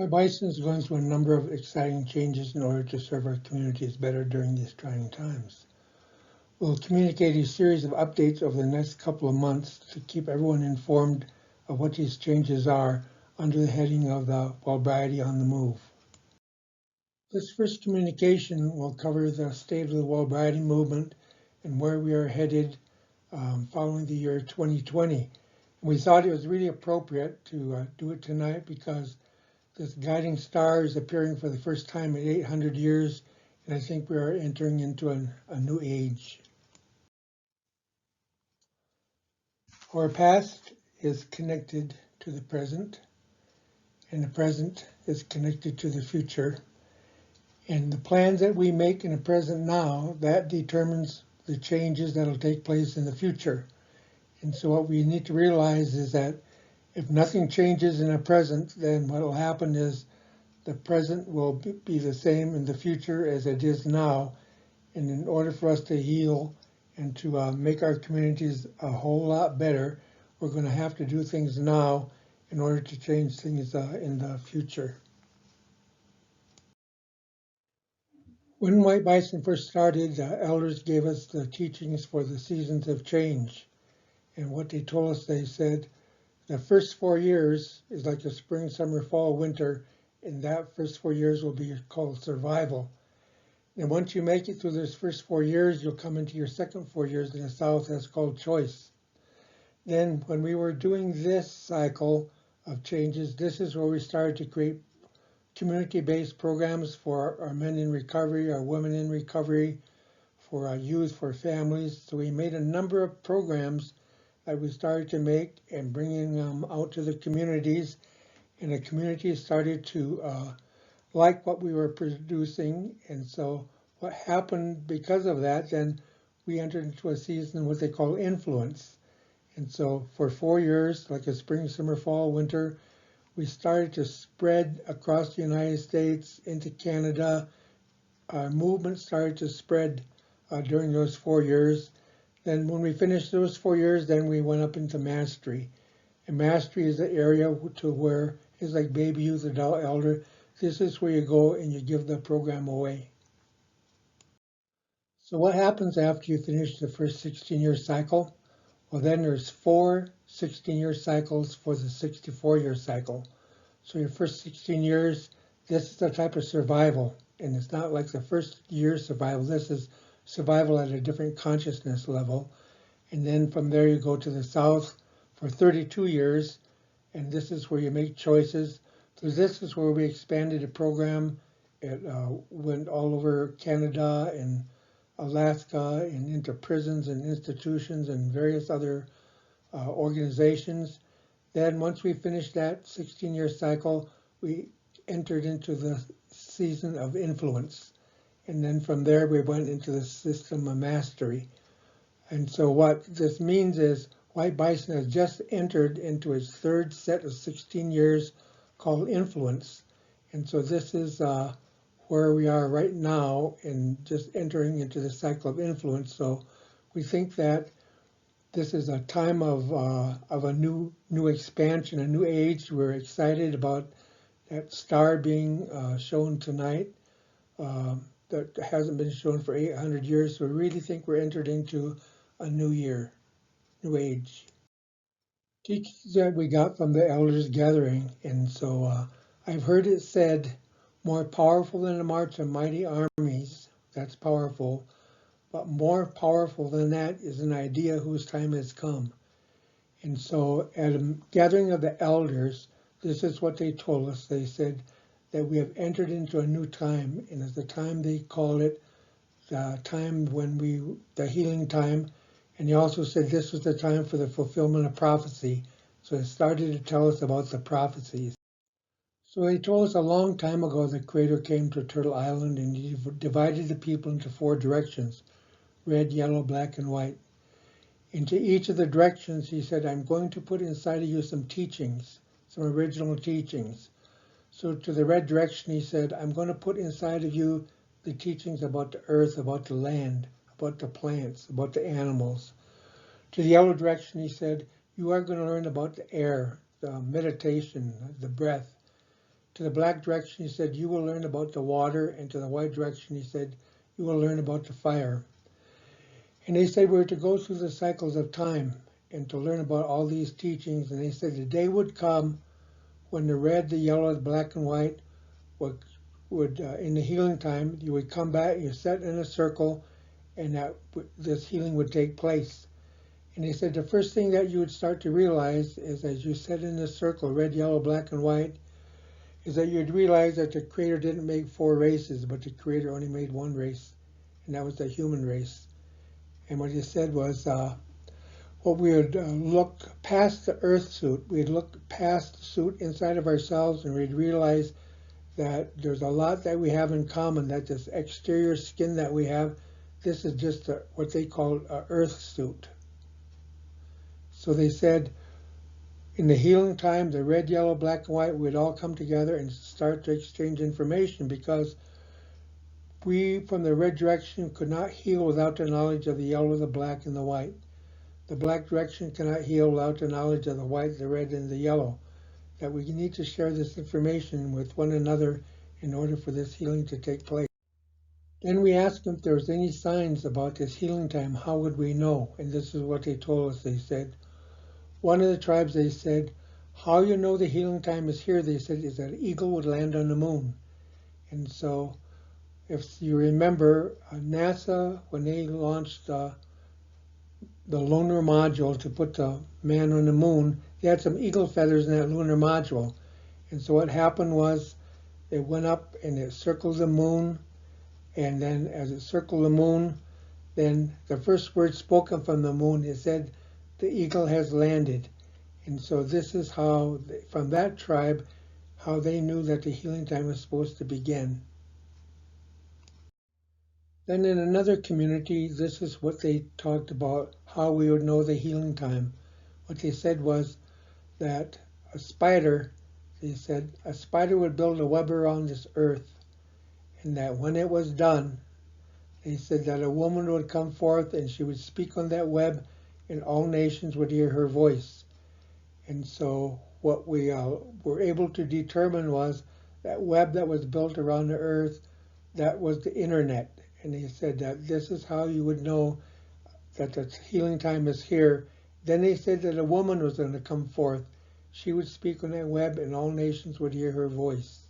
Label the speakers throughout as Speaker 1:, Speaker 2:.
Speaker 1: White Bison is going through a number of exciting changes in order to serve our communities better during these trying times. We'll communicate a series of updates over the next couple of months to keep everyone informed of what these changes are under the heading of the Wellbriety On The Move. This first communication will cover the state of the Wellbriety movement and where we are headed following the year 2020. And we thought it was really appropriate to do it tonight because this guiding star is appearing for the first time in 800 years, and I think we are entering into a new age. Our past is connected to the present, and the present is connected to the future. And the plans that we make in the present now, that determines the changes that will take place in the future. And so what we need to realize is that if nothing changes in the present, then what will happen is the present will be the same in the future as it is now. And in order for us to heal and to make our communities a whole lot better, we're going to have to do things now in order to change things in the future. When White Bison first started, the elders gave us the teachings for the seasons of change. And what they told us, they said, the first 4 years is like the spring, summer, fall, winter, and that first 4 years will be called survival. And once you make it through those first 4 years, you'll come into your second 4 years in the south, that's called choice. Then when we were doing this cycle of changes, this is where we started to create community-based programs for our men in recovery, our women in recovery, for our youth, for families. So we made a number of programs that we started to make and bringing them out to the communities. And the communities started to like what we were producing. And so what happened because of that, then we entered into a season what they call influence. And so for 4 years, like a spring, summer, fall, winter, we started to spread across the United States into Canada. Our movement started to spread during those 4 years. Then when we finished those 4 years, then we went up into mastery. And mastery is the area to where it's like baby, youth, adult, elder. This is where you go and you give the program away. So what happens after you finish the first 16-year cycle? Well, then there's 4 16-year cycles for the 64-year cycle. So your first 16 years, this is the type of survival. And it's not like the first year survival. This is survival at a different consciousness level. And then from there you go to the south for 32 years. And this is where you make choices. So this is where we expanded the program. It went all over Canada and Alaska and into prisons and institutions and various other organizations. Then once we finished that 16-year cycle, we entered into the season of influence. And then from there, we went into the system of mastery. And so what this means is White Bison has just entered into its third set of 16 years called influence. And so this is where we are right now in just entering into the cycle of influence. So we think that this is a time of a new expansion, a new age. We're excited about that star being shown tonight that hasn't been shown for 800 years. So we really think we're entered into a new year, new age. Teachings that we got from the elders gathering. And so I've heard it said, more powerful than a march of mighty armies. That's powerful. But more powerful than that is an idea whose time has come. And so at a gathering of the elders, this is what they told us. They said that we have entered into a new time, and it's the time they call it the time when the healing time. And he also said this was the time for the fulfillment of prophecy. So it started to tell us about the prophecies. So he told us a long time ago the Creator came to Turtle Island and he divided the people into 4 directions. Red, yellow, black, and white. Into each of the directions, he said, I'm going to put inside of you some teachings, some original teachings. So to the red direction, he said, I'm going to put inside of you the teachings about the earth, about the land, about the plants, about the animals. To the yellow direction, he said, you are going to learn about the air, the meditation, the breath. To the black direction, he said, you will learn about the water, and to the white direction, he said, you will learn about the fire. And they said we're to go through the cycles of time and to learn about all these teachings. And they said the day would come when the red, the yellow, the black, and white would in the healing time, you would come back, you sit in a circle, and this healing would take place. And they said the first thing that you would start to realize is as you sit in this circle, red, yellow, black, and white, is that you'd realize that the Creator didn't make 4 races, but the Creator only made 1 race, and that was the human race. And what he said was, what we would look past the earth suit, we'd look past the suit inside of ourselves, and we'd realize that there's a lot that we have in common, that this exterior skin that we have, this is just what they call an earth suit. So they said, in the healing time, the red, yellow, black, and white would all come together and start to exchange information, because we, from the red direction, could not heal without the knowledge of the yellow, the black, and the white. The black direction cannot heal without the knowledge of the white, the red, and the yellow. That we need to share this information with one another in order for this healing to take place. Then we asked them if there was any signs about this healing time. How would we know? And this is what they told us. They said, one of the tribes, they said, how you know the healing time is here, they said, is that an eagle would land on the moon. And so, if you remember, NASA, when they launched the lunar module to put the man on the moon, they had some eagle feathers in that lunar module. And so what happened was, it went up and it circled the moon, and then as it circled the moon, then the first word spoken from the moon, it said, the eagle has landed. And so this is how, from that tribe, how they knew that the healing time was supposed to begin. Then in another community, this is what they talked about, how we would know the healing time. What they said was that a spider, they said, a spider would build a web around this earth, and that when it was done, they said that a woman would come forth and she would speak on that web, and all nations would hear her voice. And so what we were able to determine was that web that was built around the earth, that was the internet. And they said that this is how you would know that the healing time is here. Then they said that a woman was going to come forth. She would speak on that web, and all nations would hear her voice.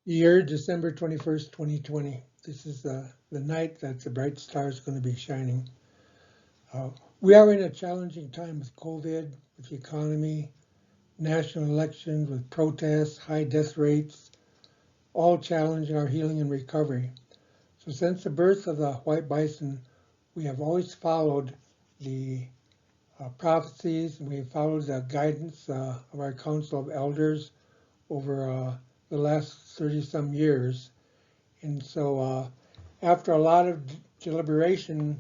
Speaker 1: Year, December 21st, 2020. This is the night that the bright star is going to be shining. We are in a challenging time with COVID, with the economy, national elections, with protests, high death rates, all challenging our healing and recovery. So since the birth of the White Bison, we have always followed the prophecies, and we have followed the guidance of our Council of Elders over the last 30-some years. And so after a lot of deliberation,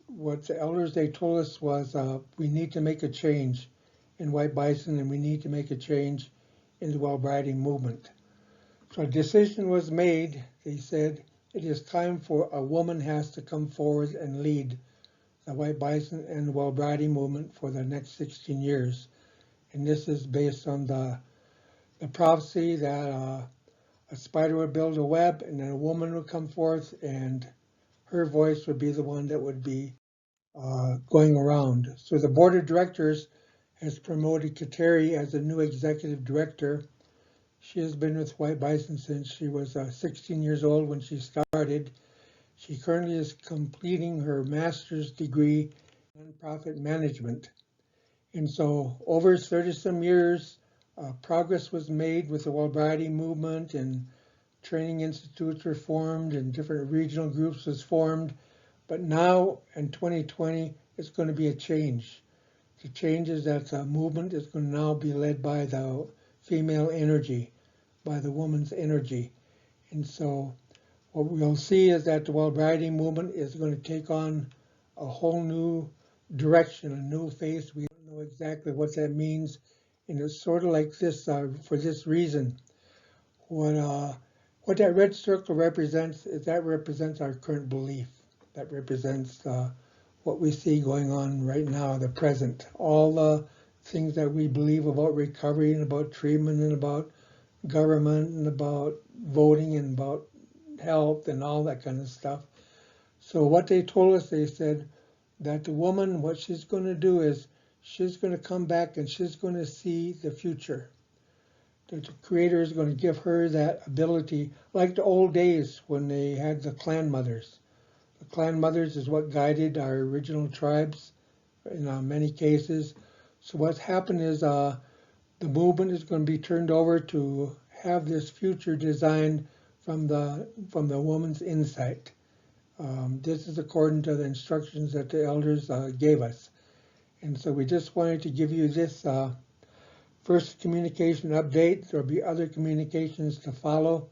Speaker 1: what the elders, they told us was we need to make a change in White Bison, and we need to make a change in the Wellbriety movement. So a decision was made. They said it is time for a woman has to come forward and lead the White Bison and the Wellbriety movement for the next 16 years. And this is based on the prophecy that a spider would build a web, and then a woman would come forth, and her voice would be the one that would be going around. So the board of directors has promoted Kateri as the new executive director. She has been with White Bison since she was 16 years old when she started. She currently is completing her master's degree in nonprofit management. And so over 30-some years, progress was made with the Wellbriety movement, and training institutes were formed, and different regional groups was formed. But now in 2020, it's going to be a change. The change is that the movement is going to now be led by the female energy, by the woman's energy. And so what we'll see is that the Wellbriety movement is going to take on a whole new direction, a new face. We don't know exactly what that means. And it's sort of like this for this reason. What that red circle represents is that represents our current belief. That represents what we see going on right now, the present. All things that we believe about recovery and about treatment and about government and about voting and about health and all that kind of stuff. So what they told us, they said that the woman, what she's going to do is she's going to come back and she's going to see the future. That the Creator is going to give her that ability, like the old days when they had the clan mothers. The clan mothers is what guided our original tribes in many cases. So what's happened is the movement is going to be turned over to have this future designed from the woman's insight. This is according to the instructions that the elders gave us. And so we just wanted to give you this first communication update. There'll be other communications to follow.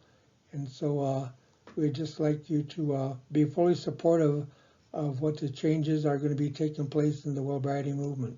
Speaker 1: And so we'd just like you to be fully supportive of what the changes are going to be taking place in the Wellbriety movement.